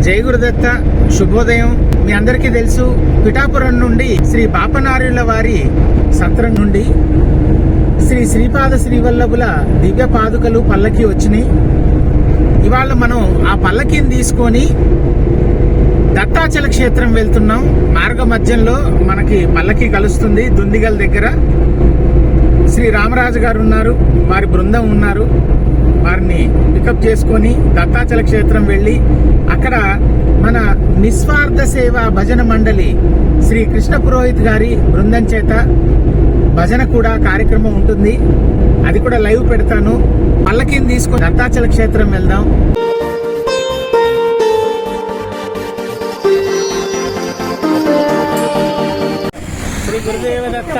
జై గురుదత్త. శుభోదయం. మీ అందరికీ తెలుసు, పిఠాపురం నుండి శ్రీ బాపనార్యుల వారి సత్రం నుండి శ్రీ శ్రీపాద శ్రీవల్లభుల దివ్య పాదుకలు పల్లకి వచ్చినాయి. ఇవాళ మనం ఆ పల్లకిని తీసుకొని దత్తాచల క్షేత్రం వెళ్తున్నాం. మార్గ మధ్యంలో మనకి పల్లకి కలుస్తుంది. దుందిగల్ దగ్గర శ్రీ రామరాజు గారు ఉన్నారు, వారి బృందం ఉన్నారు. వారిని పికప్ చేసుకొని దత్తాచల క్షేత్రం వెళ్ళి అక్కడ మన నిస్వార్థ సేవ భజన మండలి శ్రీ కృష్ణ పురోహిత్ గారి బృందం చేత భజన కూడా కార్యక్రమం ఉంటుంది. అది కూడా లైవ్ పెడతాను. పల్లకిని తీసుకొని దత్తాచల క్షేత్రం వెళ్దాం. శ్రీ గురుదేవ దత్త.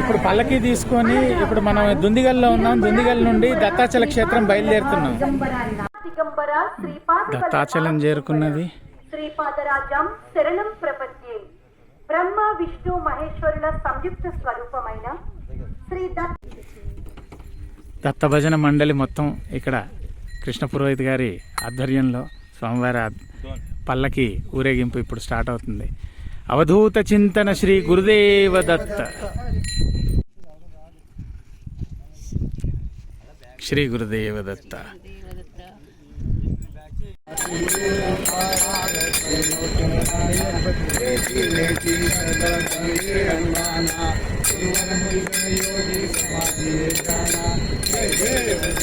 ఇప్పుడు పల్లకి తీసుకొని ఇప్పుడు మనం దుందిగల్లో ఉన్నాం. దుందిగల్ నుండి దత్తాచల క్షేత్రం బయలుదేరుతున్నాం. దత్తాచలం చేరుకున్నది. శ్రీపాదరాజం శరణం ప్రపంచే. బ్రహ్మ విష్ణు మహేశ్వరుల సంయుక్త స్వరూపమైన శ్రీ దత్త భజన మండలి మొత్తం ఇక్కడ కృష్ణ పురోహిత్ గారి ఆధ్వర్యంలో స్వామివారి పల్లకి ఊరేగింపు ఇప్పుడు స్టార్ట్ అవుతుంది. అవధూత చింతన శ్రీ గురుదేవ దత్త. శ్రీ గురుదేవ దత్త.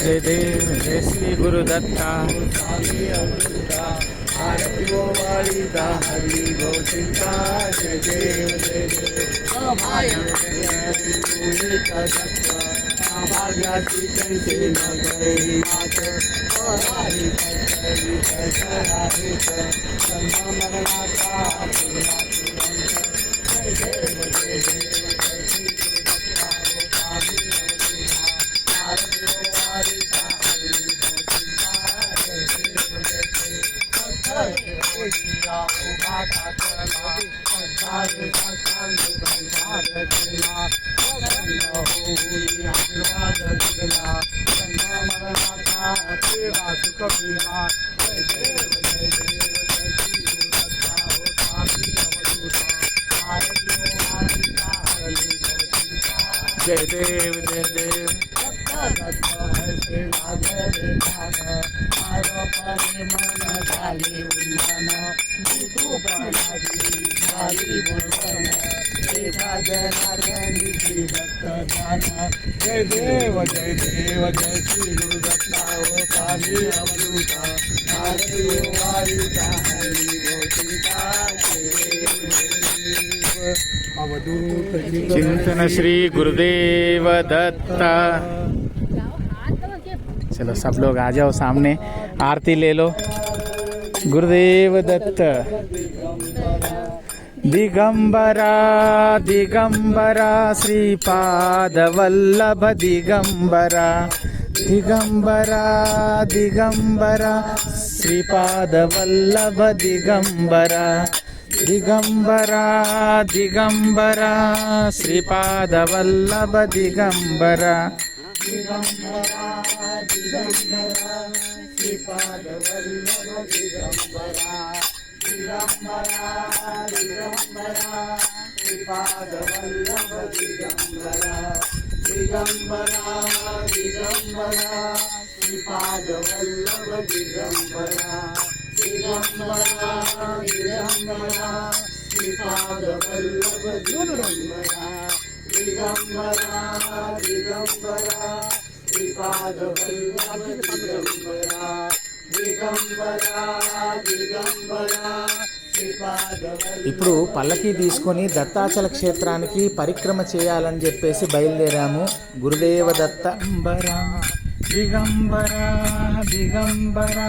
జయ దేవ జయ శ్రీ గురుదత్త. జయ దేవ జయ దేవ. జయ దేవ జయ దేవ జయ శ్రీ గురుదత్త. चिंतन श्री गुरुदेव दत्त. चलो सब लोग आ जाओ सामने, आरती ले लो. गुरुदेव दत्त. दिगंबरा दिगंबरा श्रीपाद वल्लभ दिगंबरा. दिगंबरा दिगंबरा श्रीपाद वल्लभ दिगंबरा. दिगंबरा दिगंबरा श्रीपाद वल्लभ दिगंबरा. दिगंबरा दिगंबरा श्रीपाद वल्लभ दिगंबरा. दिगंबरा दिगंबरा श्रीपाद वल्लभ दिगंबरा. दिगंबरा दिगंबरा श्रीपाद वल्लभ दिगंबरा. दिगंबरा दिगंबरा श्रीपाद वल्लभ दिगंबरा. दिगंबरा दिगंबरा श्रीपाद वल्लभ दिगंबरा. दिगंबरा दिगंबरा श्रीपाद. ఇప్పుడు పల్లకి తీసుకొని దత్తాచల క్షేత్రానికి పరిక్రమ చేయాలని చెప్పేసి బయలుదేరాము. గురుదేవ దత్తంబరా दिगंबरा दिगंबरा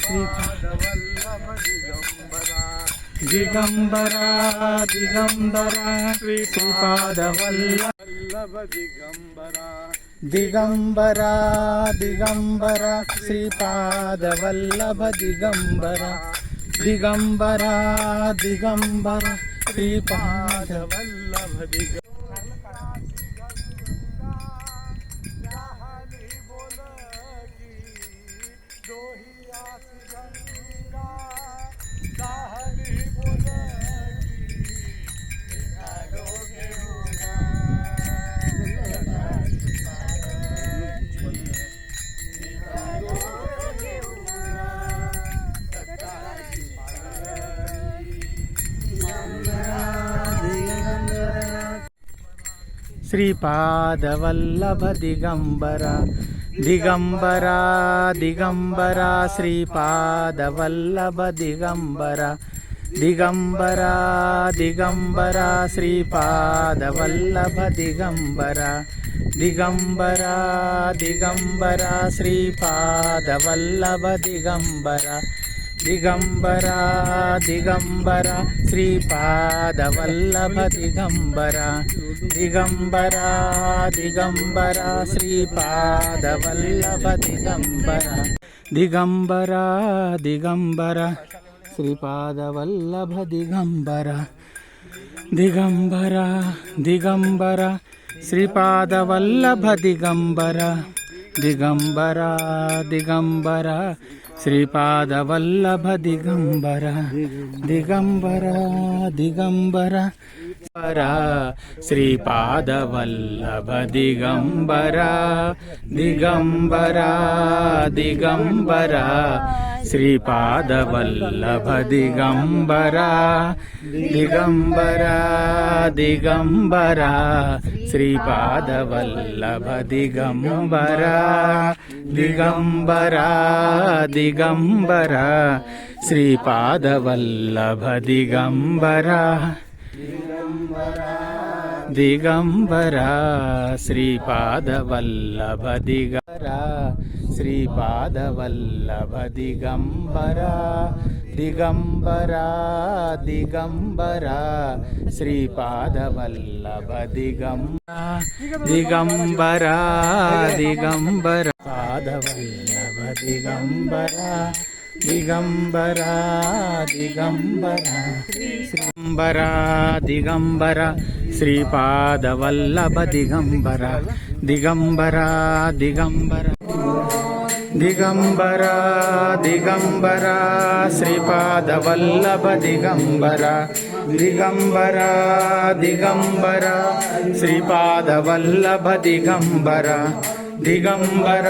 श्रीपाद वल्लभ दिगंबरा. दिगंबरा दिगंबरा श्रीपाद वल्लभ दिगंबरा. दिगंबरा दिगंबरा श्रीपाद वल्लभ दिगंबरा. दिगंबरा दिगंबरा श्रीपाद वल्लभ दिगंबरा. శ్రీపాదవల్లభ దిగంబర దిగంబర దిగంబర శ్రీపాదవల్లభ దిగంబర దిగంబర దిగంబర శ్రీపాదవల్లభ దిగంబర దిగంబర దిగంబర శ్రీపాదవల్లభ దిగంబర దిగంబర దిగంబర శ్రీపాదవల్లభ దిగంబర దిగంబర దిగంబర శ్రీపాదవల్లభ దిగంబర దిగంబర దిగంబర శ్రీపాదవల్లభ దిగంబర దిగంబర దిగంబర శ్రీపాదవల్లభ దిగంబర దిగంబర దిగంబర శ్రీపాదవల్లభ దిగంబర దిగంబర దిగంబర శ్రీపాదవల్లభ దిగంబర దిగంబర దిగంబర శ్రీపాదవల్లభ దిగంబర దిగంబర దిగంబర శ్రీపాదవల్లభ దిగంబర దిగంబర దిగంబర శ్రీపాదవల్లభ దిగంబర దిగంబర శ్రీపాదవల్లభ దిగంబర శ్రీపాదవల్లభ దిగంబర దిగంబర దిగంబర శ్రీపాదవల్లభ దిగంబర దిగంబర దిగంబర పాదవల్లభ దిగంబర దిగంబర దిగంబర శ్రీంబర దిగంబర శ్రీపాదవల్లభ దిగంబర దిగంబర దిగంబర దిగంబర దిగంబర శ్రీపాదవల్లభ దిగంబర దిగంబర దిగంబర శ్రీపాదవల్లభ దిగంబర దిగంబర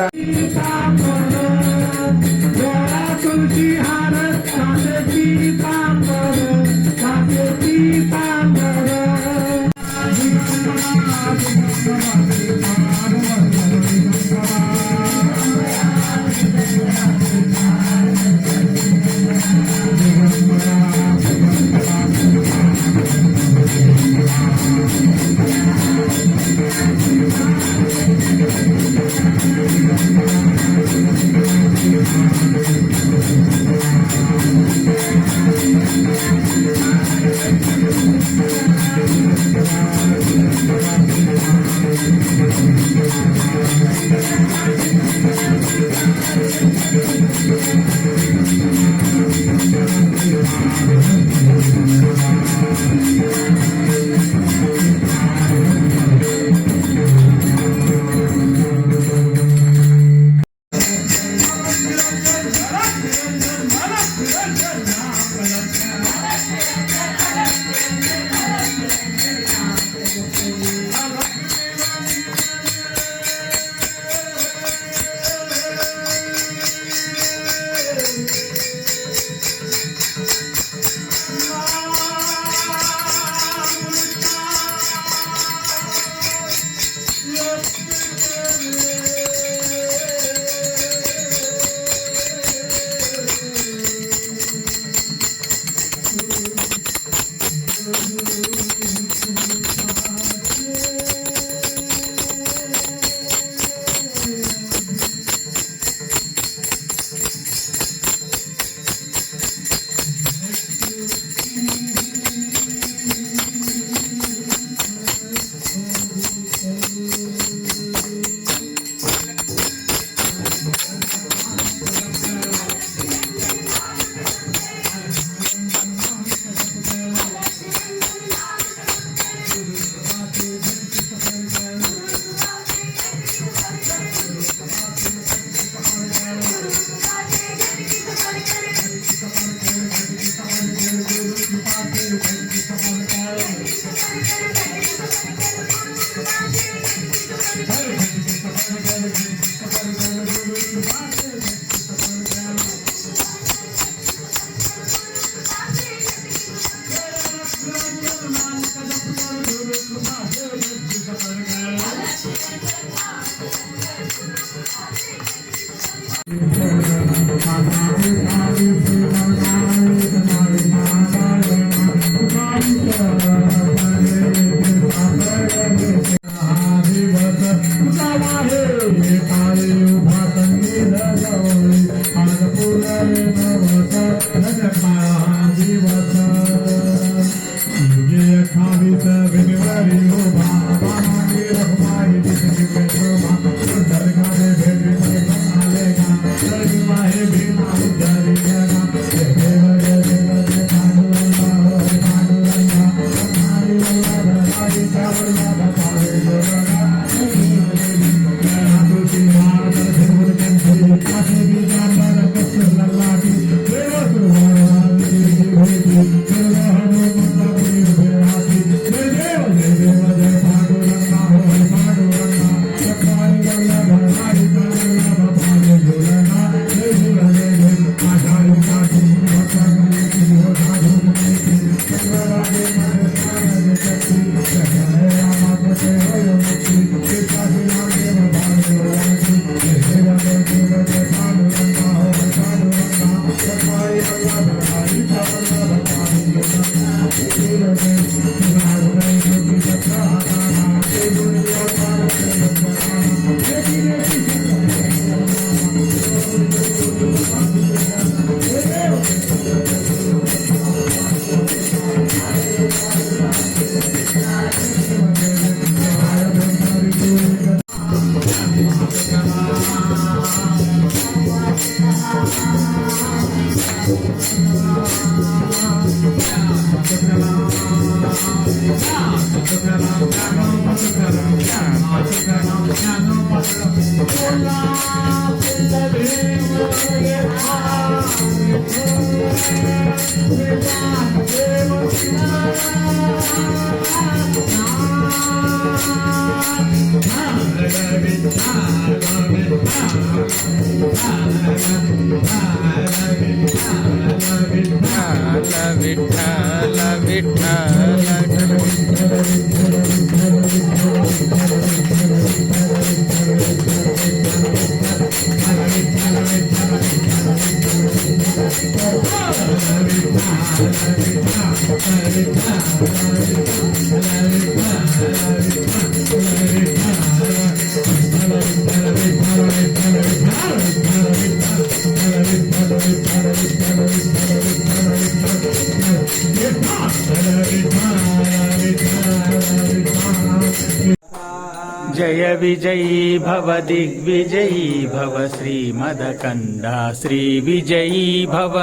जय विजयी भव दिग्विजयी भव श्रीमदकंदा श्री विजयी भव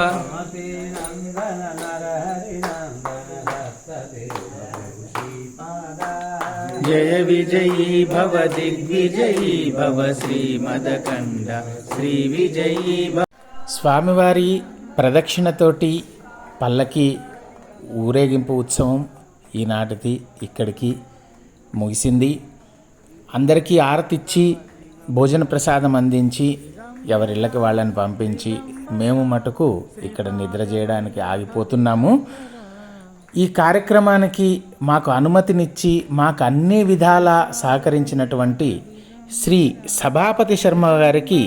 जय विजयी भव दिग्विजयी भव శ్రీమదకండ శ్రీ విజయీ భవ. స్వామివారి ప్రదక్షిణతోటి పల్లకి ఊరేగింపు ఉత్సవం ఈనాటిది ఇక్కడికి ముగిసింది. అందరికీ ఆరతిచ్చి భోజన ప్రసాదం అందించి ఎవరిళ్ళకి వాళ్ళని పంపించి మేము మటుకు ఇక్కడ నిద్ర చేయడానికి ఆగిపోతున్నాము. ఈ కార్యక్రమానికి మాకు అనుమతినిచ్చి మాకు అన్ని విధాలా సహకరించినటువంటి శ్రీ సభాపతి శర్మ గారికి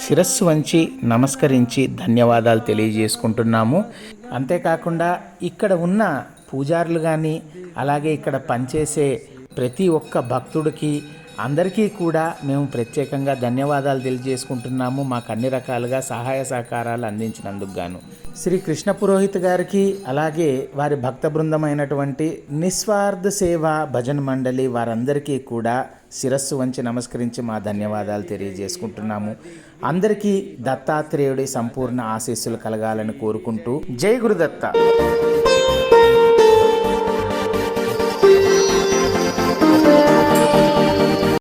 శిరస్సు వంచి నమస్కరించి ధన్యవాదాలు తెలియజేసుకుంటున్నాము. అంతేకాకుండా ఇక్కడ ఉన్న పూజారులు కానీ అలాగే ఇక్కడ పనిచేసే ప్రతి ఒక్క భక్తుడికి అందరికీ కూడా మేము ప్రత్యేకంగా ధన్యవాదాలు తెలియజేసుకుంటున్నాము. మాకు అన్ని రకాలుగా సహాయ సహకారాలు అందించినందుకు గాను శ్రీ కృష్ణ పురోహిత్ గారికి అలాగే వారి భక్త బృందమైనటువంటి నిస్వార్థ సేవ భజన మండలి వారందరికీ కూడా శిరస్సు వంచి నమస్కరించి మా ధన్యవాదాలు తెలియజేసుకుంటున్నాము. అందరికీ దత్తాత్రేయుడి సంపూర్ణ ఆశీస్సులు కలగాలని కోరుకుంటూ జై గురుదత్త.